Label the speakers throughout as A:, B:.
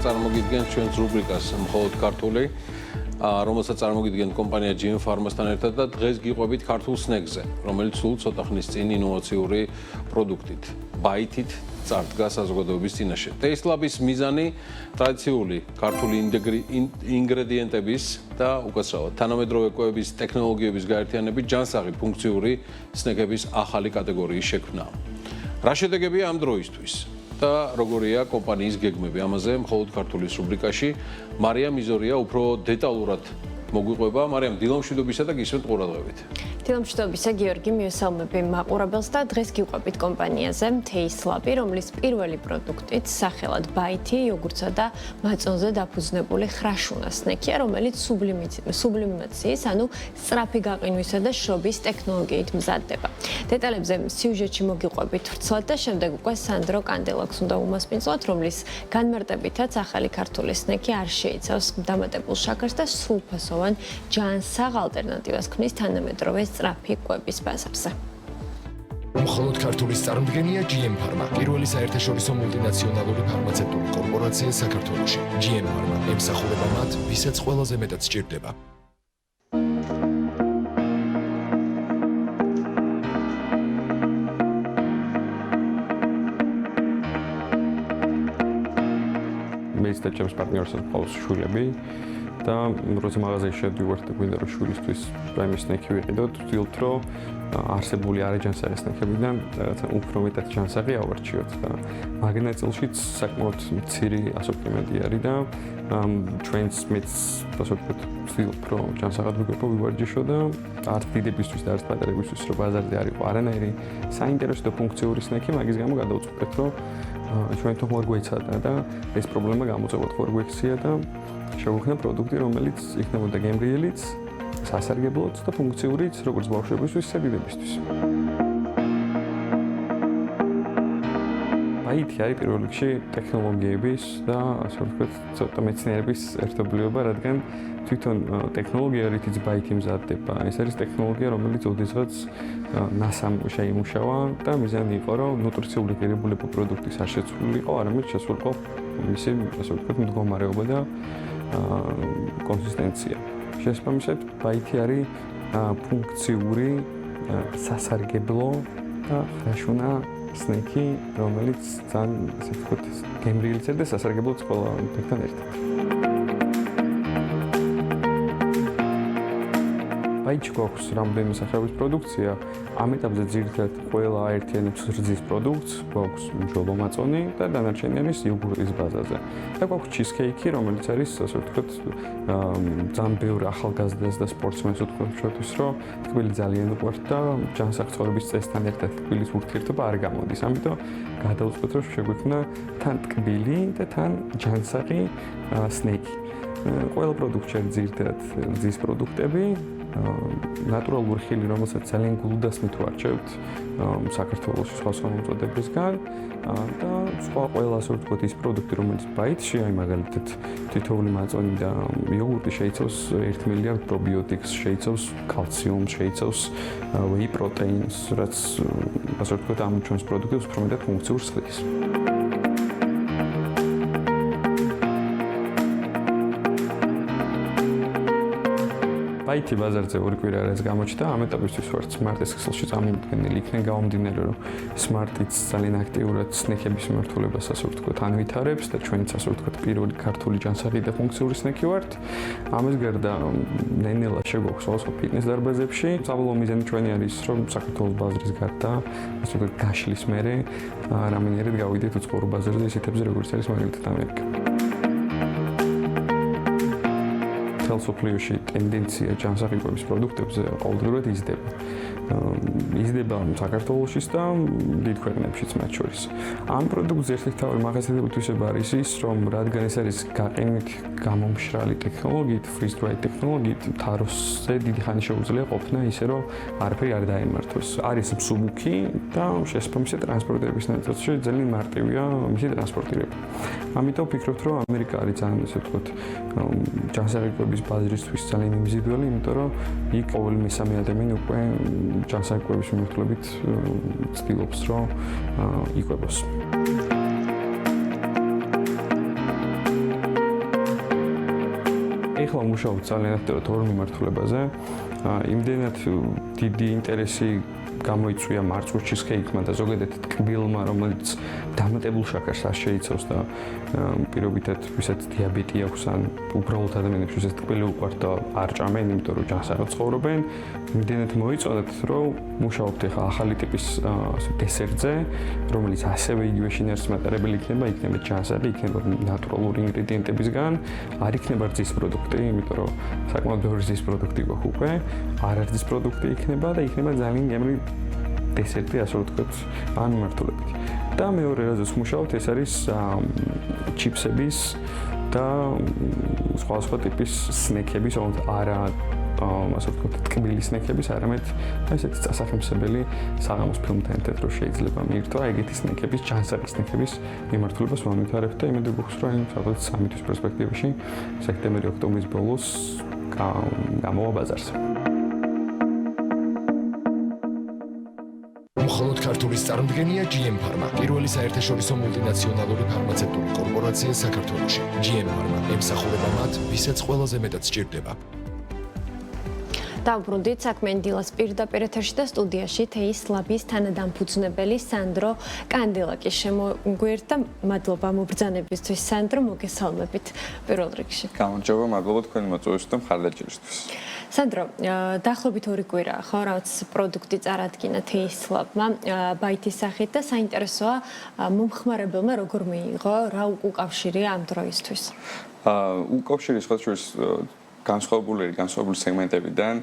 A: წარმოგიდგენთ ჩვენს რუბრიკას მხოლოდ ქართული, რომელსაც წარმოგიდგენთ კომპანია GM Pharma-სთან ერთად და დღეს გიყვებით ქართულ სნეკზე, რომელიც სულ ცოტა ხნის წინ ინოვაციური პროდუქტით, ბაითით წარდგა საზოგადოების წინაშე. Taste Lab-ის მიზანი ტრადიციული ქართული ინგრედიენტების და უკაცრავად თანამედროვე კვების ტექნოლოგიების გაერთიანებით ჯანსაღი ფუნქციური სნეკების ახალი კატეგორიის შექმნა. რა შედეგებია ამ დროისთვის? და როგორია კომპანიის გეგმები ამაზე მხოლოდ ქართულის რუბრიკაში მარიამ მიზორია უფრო დეტალურად მოგვიყვება. მარიამ, დილამშვიდობისა და გისმენთ ყურადღებით.
B: დილამშვიდობისა, გიორგი, მივესალმები მაყურებელს და დღეს გიყვებით კომპანიაზე Taste Lab, რომლის პირველი პროდუქტით სახელად ბაითი, იოგურტსა და მაწონზე დაფუძნებული ხრაშუნა სნეკია, რომელიც სუბლიმაციის, ანუ სწრაფი გაყინვისა და შრობის ტექნოლოგიით მზადდება. დეტალებზე სიუჟეტში მოგიყვებით ვრცლად და შემდეგ უკვე სანდრო კანდელაკს უნდა უმასპინძლოთ, რომლის განმარტებითაც ახალი ქართული სნეკი არ შეიცავს დამატებულ შაქარს და სრულფასოვან ჯანსაღ ალტერნატივას ქმნის თანამედროვე სწრაფი კვების ბაზარზე.
C: მხოლოდ ქართულის წარმოდგენია GM Pharma, პირველი საერთაშორისო მულტინაციონალური ფარმაცევტული კორპორაცია საქართველოში. GM Pharma ემსახურება მათ, ვისაც ყველაზე მეტად სჭირდება.
D: მეც და ჩემს პარტნიორსაც ყავს შვილები და როცა მაღაზიაში შევდივართ და გვინდა რომ შვილისთვის რაიმე სნეკი ვიყიდოთ, ვთვლით რომ არსებული არაჯანსაღი სნეკებიდან რაღაცა უფრო მეტად ჯანსაღი ავარჩიოთ და მაგ ნაწილშიც საკმაოდ მცირე ასორტიმენტი არის და ჩვენც მეც ასე ვთქვათ, ვთვლით რომ ჯანსაღად ვივარჯიშო და არც დიდებისთვის და არც პატარებისთვის რომ ბაზარზე არ იყო არანაირი საინტერესო და ფუნქციური სნეკი, მაგის გამო გადავწყვეტ რომ ჩვენ თვითონ ვერ გვეცადა და ეს პრობლემა გამოწვევად ვერ გვექცია და შევუქმნა პროდუქტი, რომელიც იქნებოდა გემრიელიც, სასარგებლოც და ფუნქციურიც, როგორც ბავშვებისთვის, ისე დიდებისთვის. ბაითი არის პირველ რიგში ტექნოლოგიების და ასე ვთქვათ, ცოტა მეცნიერების ერთობლიობა, რადგან თვითონ ტექნოლოგია, რითიც ბაითი მზადდება, ეს არის ტექნოლოგია, რომელიც ოდესღაც NASA-მ შეიმუშავა და მიზანი იყო, რომ ნუტრიციული ღირებულება პროდუქტის არ შეცვლილიყო, არამედ შესულიყო მისი, ასე ვთქვათ, მდგომარეობა და კონსისტენცია. შესაბამისად, ბაითი არის ფუნქციური, სასარგებლო და ხრაშუნა სნეკი, რომელიც ძალიან, ასე ვთქვათ, გემრიელიც და სასარგებლოც ყველა ერთთან ერთად. ბაითში გვაქვს რამდენიმე სახეობის პროდუქცია. ამ ეტაპზე ძირითადად ყველა აერთიანებს რძის პროდუქტს, გვაქვს მჟოლომაწონი და დანარჩენი არის იოგურტის ბაზაზე. და გვაქვს ჩიზკეიკი, რომელიც არის, ასე ვთქვათ, ძალიან ბევრ ახალგაზრდას და სპორტსმენს ვთქვათ, რომ თბილი ძალიან უყვართ და ჯანსაღ ცხოვრების წესთან ერთად თბილის ურთიერთობა არ გამოდის. ამიტომ გადავწყვეტ, რომ შეგვექმნა თან თბილი და თან ჯანსაღი სნეკი. ყველა პროდუქტში არის ძირითადად რძის პროდუქტები. ნატურალური ხილი, რომელსაც ძალიან გულდასმით ვარჩევთ საქართველოში სხვა მოწოდებისგან და სხვა ყველა ასე ვთქვათ ის პროდუქტი, რომელიც ბაითში, აი მაგალითად თითოეული მაწონი და იოგურტი შეიცავს 1 მილიარდ პრობიოტიკს, შეიცავს კალციუმს, შეიცავს whey proteins, რაც ასე ვთქვათ ამ ჩვენს პროდუქტებს უფრო მეტად ფუნქციურს ხდის. ბაითი ბაზარზე 2 კვირა არის გამოჩნდა, ამ ეტაპისთვის ვართ Smart-ის ქსელში წამოდგენილი, იქნებ გამომდინარე, რომ Smart-იც ძალიან აქტიურად სნეკების მიმართულებას, ასე ვთქვათ, ანვითარებს და ჩვენც, ასე ვთქვათ, პირველი ქართული ჯანსაღი და ფუნქციური სნეკი ვართ. ამას გარდა ნენელა შეგვაქვს სხვადასხვა ფიტნეს დარბაზებში. საბოლოო მიზანი ჩვენი არის, რომ საქართველოს ბაზრის გარდა, ასე ვთქვათ, გაშლის მერე რამენერად გავიდეთ უცხოურ ბაზარზე ისეთებზე, როგორც არის მაგალითად ამერიკა. სოფლიოში ტენდენცია ჯანსაღი კვების პროდუქტებზე ყოველდღიურად იზრდება. იზრდება საქართველოშიც და დიდ ქვეყნებშიც მათ შორის. ამ პროდუქტზე ერთ-ერთი თავი მახასიათებლობა არის ის, რომ რადგან ეს არის გაყინვით გამომშრალი ტექნოლოგიით, freeze dry ტექნოლოგიით, თაროსზე დიდი ხანი შეუძლია ყოფნა ისე, რომ არაფერი არ დაემართოს. არის მსუბუქი და შესაბამისად ტრანსპორტირების ნაწილში ძალიან მარტივია მისი ტრანსპორტირება. ამიტომ ვფიქრობთ, რომ ამერიკა არის ძალიან, ასე ვთქვათ, ჯანსაღი კვების ბაზრისთვის ძალიან მიმზიდველი, იმიტომ რომ იქ ყოველი მესამე ადამიანი უკვე ჯანსაღი კვების მიმართულებით ცდილობს, რომ იკვებოს. ახლა მუშაობ ძალიან აქტიურად ორ მიმართულებაზე. იმდენად დიდი ინტერესი გამოიწვია მარწუხ ჩიზქეიქმა და ზოგადად ტკბილმა, რომელიც დამატებულ შაქარს არ შეიცავს და პირობითად ვისაც დიაბეტი აქვს ან უბრალოდ ადამიანებს ვისაც ტკბილი უყვართ და არ ჭამენ, იმიტომ რომ ჯანსაღად ცხოვრობენ, იმდენად მოიწონათ, რომ მუშაობთ ახლა ახალი ტიპის დესერტზე, რომელიც ასევე იგივე შინაარსს მატარებელი იქნება, იქნება ჯანსაღი, იქნება ნატურალური ინგრედიენტებისგან, არ იქნება რძის პროდუქტი, იმიტომ რომ საკმაოდ ბევრი რძის პროდუქტი გვაქვს უკვე, არარძის პროდუქტი იქნება და იქნება ძალიან გემრიელი დესერტი, ასე ვთქვათ, ამ მიმართულებით. და მეორე რაზეც მუშაობთ, ეს არის ჩიპსების და სხვა ტიპის სნეკების, რომელიც არა ასე ვთქვათ, ტკბილი სნეკების, არამედ ესეთი წასახემსებელი საღამოს ფილმთან ერთად რო შეიძლება მიირთვა, ეგეთი სნეკების, ჯანსაღი სნეკების მიმართულებას ვამვითარებთ და იმედი გვაქვს, რომ სადღაც 3 თვის პერსპექტივაში სექტემბერი-ოქტომბრის ბოლოს გამოვა ბაზარზე.
C: მხოლოდ ქართულის წარმოდგენია GM Pharma, პირველი საერთაშორისო მულტინაციონალური ფარმაცევტული კორპორაცია საქართველოში. GM Pharma ემსახურება მათ, ვისაც ყველაზე მეტად სჭირდება.
B: დავბრუნდით საქმენ დილას პირდაპირ ეთერში და სტუდიაში თეის ლაბის თანადამფუძნებელი სანდრო კანდილაკი შემოგვიერთდა. მადლობა მობრძანებისთვის სანდრო, მოგესალმებით პირველ რიგში.
E: გამარჯობა, მადლობა თქვენი მოწვევისთვის და მხარდაჭერისთვის.
B: სანდრო, დაახლოებით 2 კვირაა, ხო, რაც პროდუქტი წარადგინა თეის ლაბმა ბაითის სახით და საინტერესოა მომხმარებელმა როგორ მიიღო, რა უკავშირია ამ დროისთვის.
E: უკავშირი სხვა შორის განსხვავებული სეგმენტებიდან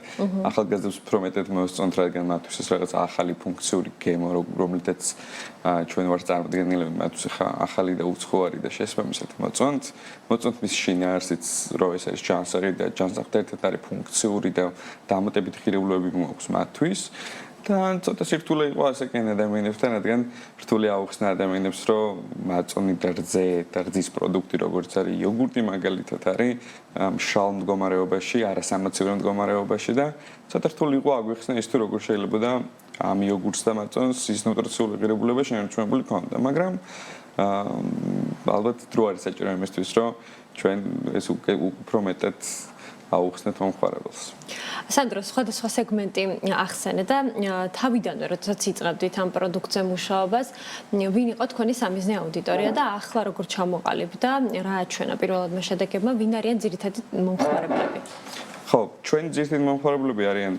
E: ახალგაზრდებს უფრო მეტად მოსწონთ, რადგან მათთვის ეს რაღაც ახალი ფუნქციური გემო, რომელთაც ჩვენ ვართ წარმოდგენილები, მათთვის ახალი და უცხოარი და შესაბამისად მოწონთ მის შინაარსიც, რომ ეს არის ჯანსაღი და ჯანსაღთან ერთად არის ფუნქციური და დამატებითი ღირებულებები მოაქვს მათთვის. და ცოტა სირთულე იყო ასაკენ ადამიანებთან, რადგან რთული აუხსნა ადამიანებს, რომ მაწონი და რძის პროდუქტი, როგორც არის იოგურტი, მაგალითად არის მშრალ მდგომარეობაში, არასამოცივრო მდგომარეობაში და ცოტა რთული იყო აგვიხსნა ის, თუ როგორ შეიძლება და ამ იოგურტს და მაწონს ის ნუტრიციული ღირებულება შენარჩუნებული ქონდა, მაგრამ ალბათ დრო არის საჭირო იმისთვის, რომ ჩვენ ეს უფრო მეტად აუხსნეთ მომხმარებელს.
B: სანდრო, სხვადასხვა სეგმენტი ახსენე და თავიდანვე, როდესაც იწყებდით ამ პროდუქტზე მუშაობას, ვინ იყო თქვენი სამიზნე აუდიტორია და ახლა როგორ ჩამოყალიბდა, რა აჩვენა პირველადმა შედეგებმა, ვინ არიან ძირითადი მომხმარებლები?
E: ხო, ჩვენ ძირითადი მომხმარებლები არიან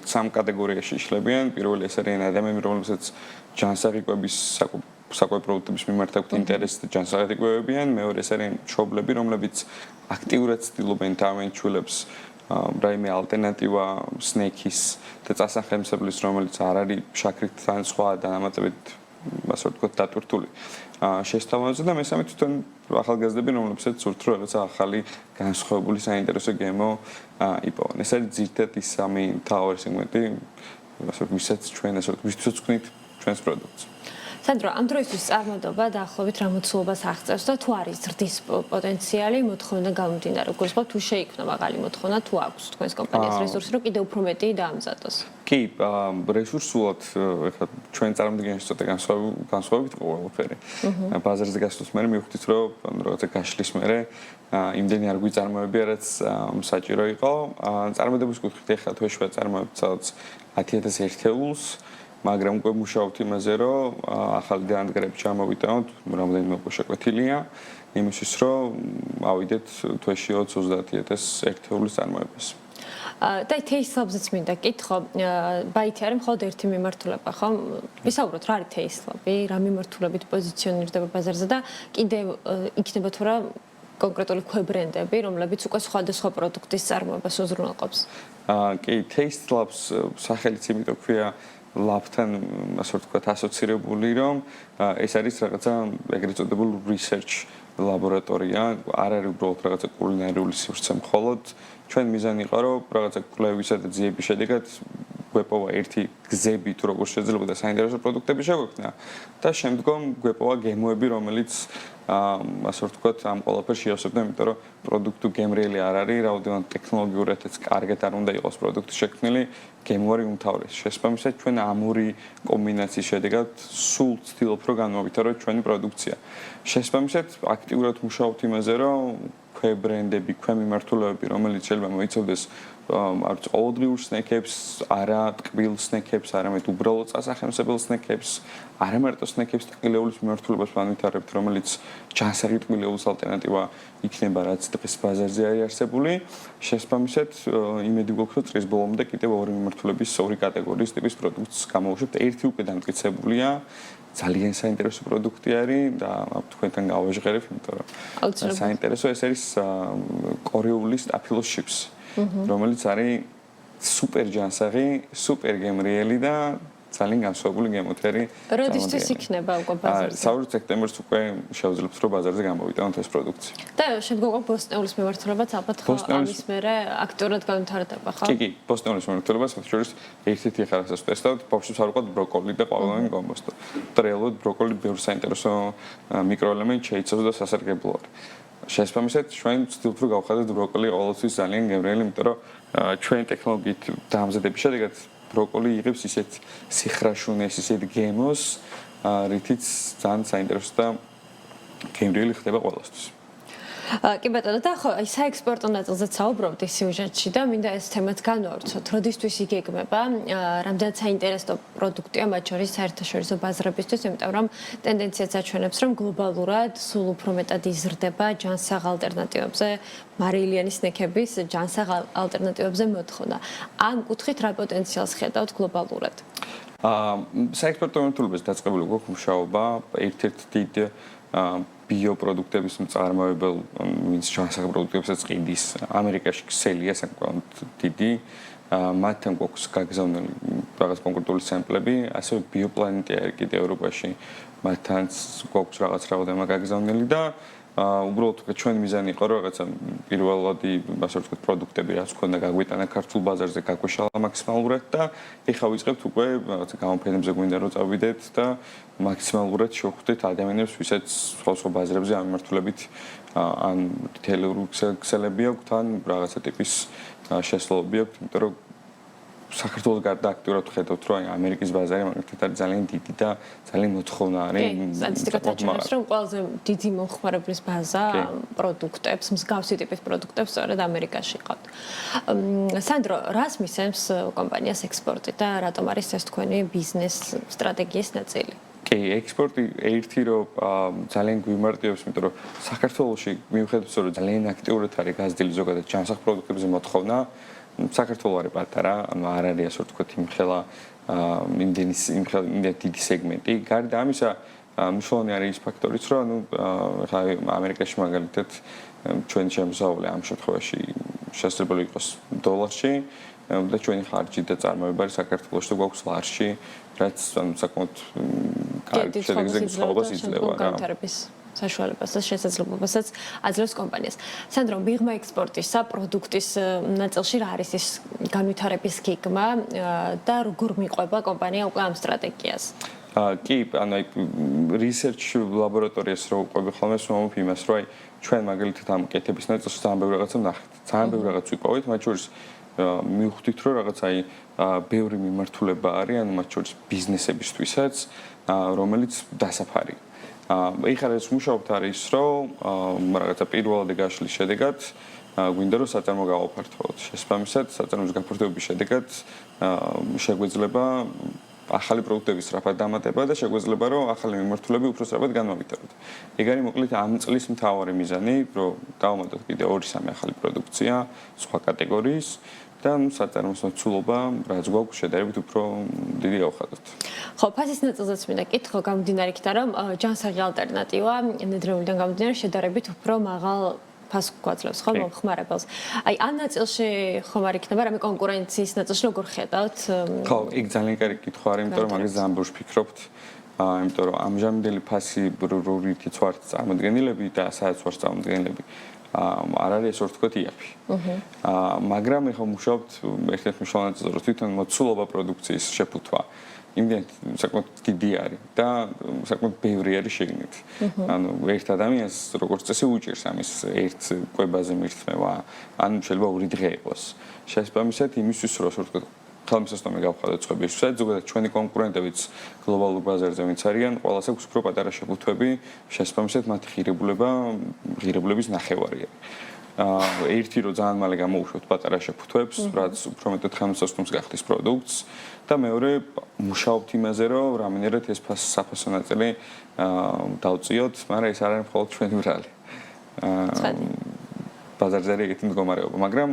E: სამ კატეგორიაში იშლებიან. პირველი ეს არიან ადამიანები, რომლებსაც ჯანსაღი კვების საკვები პროდუქტების მიმართ აქვთ ინტერესი და ჯანსაღად იკვებებიან. მეორე ეს არიან მშობლები, რომლებიც აქტიურად ცდილობენ თავენჩულებს რაიმე ალტერნატივა სნექის და წასახემსებლის, რომელიც არ არის შაქრით თან სხვა დამატებით, ასე ვთქვათ, დატვირთული შესთავაზა და მესამე თვითონ ახალგაზრდები, რომლებსაც სურთ რომ რაღაცა ახალი განსხვავებული საინტერესო გემო იპოვონ. ეს არის ძირითადად ის სამი მთავარი სეგმენტი, ვისაც ჩვენ ასე ვთქვით, ვქვით ჩვენს პროდუქტს.
B: სანდრო, ამ დროისთვის წარმოდობა დაახლოებით რა მოცულობას აღწევს და თუ არის ზრდის პოტენციალი, მოთხოვნა გამომდინარე, როგორც ვთქვათ, თუ შეიქმნა მაღალი მოთხოვნა, თუ აქვს თქვენს კომპანიას რესურსი, რომ კიდევ უფრო მეტი დაამზადოს.
E: კი, რესურსულად ეხლა ჩვენ წარმოდგენაში ცოტა განსხვავებით ყველაფერი. ბაზარზე გასვლის მერე მივხვდით, რომ რაღაცა გაშლის მერე იმდენი არ გვიწარმოებია, რაც საჭირო იყო. წარმოდების კუთხით ეხლა თვეშუა წარმოებთ სადაც 10000 ერთეულს, მაგრამ უკვე მუშაობთ იმაზე, რომ ახალი განადგურებები ჩამოვიტანოთ, რამდენიმე უკვე შეკვეთილია, იმისთვის, რომ ავიდეთ თვეში 20-30000 ერთეულის წარმოებას.
B: და თეის ლაბზეც მინდა კითხო, ბაითი არის მხოლოდ ერთი მიმართულება, ხო? ვისაუბროთ რა არის თეის ლაბი, რა მიმართულებით პოზიციონირდება ბაზარზე და კიდევ იქნება თუ რა კონკრეტული კვებრენდები, რომლებიც უკვე სხვადასხვა პროდუქტის წარმოებას უზრუნველყოფს.
E: კი, თეის ლაბს სახელიც იმიტომ ქვია ლაბთან, ასე ვთქვათ, ასოცირებული, რომ ეს არის რაღაცა ეგრეთ წოდებული research ლაბორატორია, არ არის უბრალოდ რაღაცა კულინარიული სივრცე მხოლოდ. ჩვენ მიზანი იყო, რომ რაღაცა კვლევისა და ძიების შედეგად გვეპოვა ერთი გზები, თუ როგორ შეიძლება და საინტერესო პროდუქტები შეგვექმნა და შემდგომ გვეპოვა გემოები, რომელიც ასე ვთქვათ, ამ ყველაფერს შეავსებდა, იმიტომ რომ პროდუქტი გემრიელი არ არის, რაოდენობით ტექნოლოგიურადაც კარგად არ უნდა იყოს პროდუქტი შექმნილი, გემოვარი უმთავრესი. შესაბამისად, ჩვენ ამ ორი კომბინაციის შედეგად სულ ვცდილობ, რომ განმოვვითარო ჩვენი პროდუქცია. შესაბამისად, აქტიურად მუშაობთ იმაზე, რომ ქვე ბრენდები, ქვე მიმართულებები, რომელიც შეიძლება მოიცავდეს არც ყოველდღიურ სნეკებს, არა ტკბილ სნეკებს, არამედ უბრალოდ სასახელმსებელ სნეკებს, არა მარტო სნეკებს, ტკბილეულის მიმართულებას ვანვითარებთ, რომელიც ჯანსაღი ტკბილეულის ალტერნატივა იქნება, რაც დღეს ბაზარზე არის არსებული. შესაბამისად, იმედი გვაქვს, რომ წლის ბოლომდე კიდევ ორი მიმართულების, ორი კატეგორიის ტიპის პროდუქტს გამოვუშვებთ. ერთი უკვე დამტკიცებულია, ძალიან საინტერესო პროდუქტი არის და თქვენთან გავაჟღერებ, იმიტომ რომ საინტერესო ეს არის კორეული სტაფილოს ჩიპს. რომელიც არის სუპერ ჯანსაღი, სუპერ გემრიელი და ძალიან განსხვავებული გემოთერი.
B: როდისთვის იქნება უკვე ბაზარზე?
E: საუბრობთ სექტემბერს უკვე შევძლებთ, რომ ბაზარზე გამოვიტანოთ ეს პროდუქცია.
B: და შემდგომ ბოსტნეულის მიმართულებაც ალბათ ამის მერე აქტიურად განვითარდება, ხო?
E: კი, ბოსტნეულის მიმართულებას შორის ერთ-ერთი ახლა რასაც ვტესტავთ, ბავშვებს არ უყვართ ბროკოლი და ყვავილოვანი კომბოსტო. რეალურად ბროკოლი ბევრ საინტერესო მიკროელემენტს შეიცავს და სასარგებლო არის. შესაბამისად, ჩვენ ვცდილობთ, რომ გავხადოთ ბროკოლი ყოველთვის ძალიან გემრიელი, იმიტომ რომ ჩვენი ტექნოლოგიით დამზადების შედეგად ბროკოლი იღებს ისეთ სიხრაშუნეს, ისეთ გემოს, რითიც ძალიან საინტერესო და გემრიელი ხდება ყველასთვის.
B: კი ბატონო, და ხო, აი საექსპორტო ნაწილზეც საუბრობთ ის სიუჟეტში და მინდა ეს თემაც განვავრცოთ. როდისთვის იგეგმება? რამდენად საინტერესო პროდუქტია მათ შორის საერთაშორისო ბაზრებისთვის, იმიტომ რომ ტენდენციაც აჩვენებს, რომ გლობალურად სულ უფრო მეტად იზრდება ჯანსაღ ალტერნატივებზე, მარილიანი სნეკების ჯანსაღ ალტერნატივებზე მოთხოვნა. ამ კუთხით რა პოტენციალს ხედავთ გლობალურად?
E: საექსპორტო მიმართულებას დაწყებული გვაქვს მუშაობა, ერთ-ერთი დიდ ბიოპროდუქტების მწარმოებელ, ვინც ჯანსაღ პროდუქტებსაც ყიდის, ამერიკაში ქსელია საკმაოდ დიდი. მათთან გვაქვს გაგზავნილი რაღაც კონკრეტული სემპლები, ასევე ბიოპლანეტია კიდე ევროპაში, მათთანაც გვაქვს რაღაც რაოდენობა გაგზავნილი და უბრალოდ ჩვენი მიზანი იყო რომ რაღაცა პირველადი ასე ვთქვათ პროდუქტები რაც ქონდა გაგვიტანა ქართულ ბაზარზე გაგვეშალა მაქსიმალურად და ეხლა ვიწყებთ უკვე რაღაცა გამოფენებზე გვინდა რომ წავიდეთ და მაქსიმალურად შევხვდეთ ადამიანებს ვისაც სხვა ბაზრებზე ამ მიმართულებით ან რიტეილერული ქსელები აქვთ ან რაღაცა ტიპის შესაძლებლობები აქვთ იმიტომ რომ საქართველოს გარდა აქტიურად ხედავთ რომ ამერიკის ბაზარი მაგალითად არის ძალიან დიდი და ძალიან მოთხოვნა არის.
B: სტატისტიკად აჩვენებს რომ ყველაზე დიდი მომხმარებლის ბაზა პროდუქტებს, მსგავსი ტიპის პროდუქტებს სწორედ ამერიკაში ყავთ. სანდრო, რას მისცემს კომპანიას ექსპორტი და რატომ არის ეს თქვენი ბიზნეს სტრატეგიის ნაწილი?
E: კი, ექსპორტი ერთი რომ ძალიან გვიმარტივებს, იმიტომ რომ საქართველოში მიუხედავად რომ ძალიან აქტიურად არის გაზრდილი ზოგადად ჯანსაღ პროდუქტებზე მოთხოვნა საქართველოს არის პატარა, ანუ არ არის ასე ვთქვათ იმხელა იმდენი დიდი სეგმენტი. გარდა ამისა, მნიშვნელოვანი არის ის ფაქტორიც, რომ ანუ ხა ამერიკაში მაგალითად ჩვენი შემოსავალი ამ შემთხვევაში შესაძლებელი იყოს დოლარში და ჩვენი ხარჯი და წარმოება არის საქართველოში და გვაქვს ლარში, რაც ანუ საკმაოდ კარგი შედეგს იძლევა რა.
B: საშუალებას და შესაძლებლობასაც აძლევს კომპანიას. სანდრო, მიღმა ექსპორტისა პროდუქტის ნაწილში რა არის ის განვითარების გეგმა და როგორ მიყვება კომპანია უკვე ამ სტრატეგიას?
E: კი, ანუ აი research ლაბორატორიას რო ვყვები ხოლმე ვამბობ იმას, რომ აი ჩვენ მაგალითად ამ კეთების ნაწილში ძალიან ბევრი რაღაცა ვნახეთ. ძალიან ბევრი რაღაც ვიპოვეთ, მათ შორის მივხვდით, რომ რაღაც აი ბევრი მიმართულება არის, ანუ მათ შორის ბიზნესებისთვისაც, რომელიც დასაფარია. ეხლა ეს მუშაობთ არის რომ რაღაცა პირველადი გაშლის შედეგად გვინდა რომ საწარმო გავაფართოვოთ. შესაბამისად, საწარმოს გაფართოების შედეგად შეგვეძლება ახალი პროდუქტების სწრაფად დამატება და შეგვეძლება რომ ახალი მიმართულები უფრო სწრაფად განმოვიტაროთ. ეგ არის მოკლედ ამ წლის მთავარი მიზანი, რომ დავამატოთ კიდე 2-3 ახალი პროდუქცია სხვა კატეგორიის და საწარმოს მოცულობა რაც გვაქვს შედარებით უფრო დიდი გავხადოთ.
B: ხო, ფასის ნაწილზეც მინდა კითხო გამომდინარე იქიდან, რომ ჯანსაღი ალტერნატივა ნედრეულიდან გამომდინარე შედარებით უფრო მაღალ ფასს გვაძლევს ხო მომხმარებელს. აი ამ ნაწილში ხომ არ იქნება რამე კონკურენციის ნაწილში როგორ ხედავთ?
E: ხო, იქ ძალიან კარგი კითხვა არის, იმიტომ რომ მაგას ძალიან ბევრს ფიქრობთ. იმიტომ რომ ამჟამინდელი ფასი რითიც ვართ წარმოდგენილები და სადაც ვართ წარმოდგენილები არ არის ესე ვთქვათ იაფი. მაგრამ ეხლა მუშაობთ ერთ-ერთ მნიშვნელოვან ნაწილზე, რომ თვითონ მოცულობა პროდუქციის შეფუთვა იმდენად საკმაოდ დიდი არის და საკმაოდ ბევრი არის შეგნით. ანუ ერთ ადამიანს როგორც წესი უჭირს ამის ერთ კვებაზე მირთმევა, ან შეიძლება 2 დღე იყოს. შესაბამისად იმისთვის რომ ასე ვთქვათ ხელმისაწვდომი გავხადოთ წყობისთვისაც, ზოგადად ჩვენი კონკურენტებიც გლობალურ ბაზარზე ვინც არიან, ყველას აქვს უფრო პატარა შეფუთვები, შესაბამისად მათი ღირებულების ნახევარია. ერთი რომ ძალიან მალე გამოუშვოთ პატარა შეფუთვებს, რაც უფრო მეტად ხელმისაწვდომს გახდის პროდუქტს და მეორე მუშაობთ იმაზე, რომ რამენერად ეს საფასო ნაწილი დავწიოთ, მაგრამ ეს არ არის მხოლოდ ჩვენი ბრალი. ბაზარზე არის ეგეთი მდგომარეობა, მაგრამ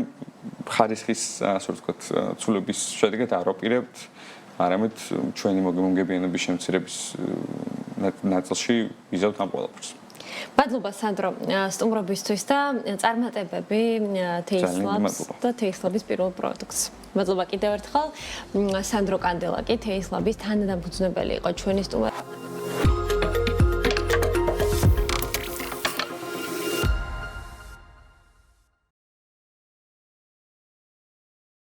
E: ხარისხის ასე ვთქვათ, ცვლილების შედეგად არ ვაპირებთ, არამედ ჩვენი მოგებიანების შემცირების ნაწილში ვიზავთ ამ ყველაფერს.
B: მადლობა სანდრო სტუმრობისთვის და წარმატებები თეისლაბს და თეისლაბის პირველ პროდუქტს. მადლობა კიდევ ერთხელ. სანდრო კანდელაკი თეისლაბის თანადამფუძნებელი იყო ჩვენი სტუმარი.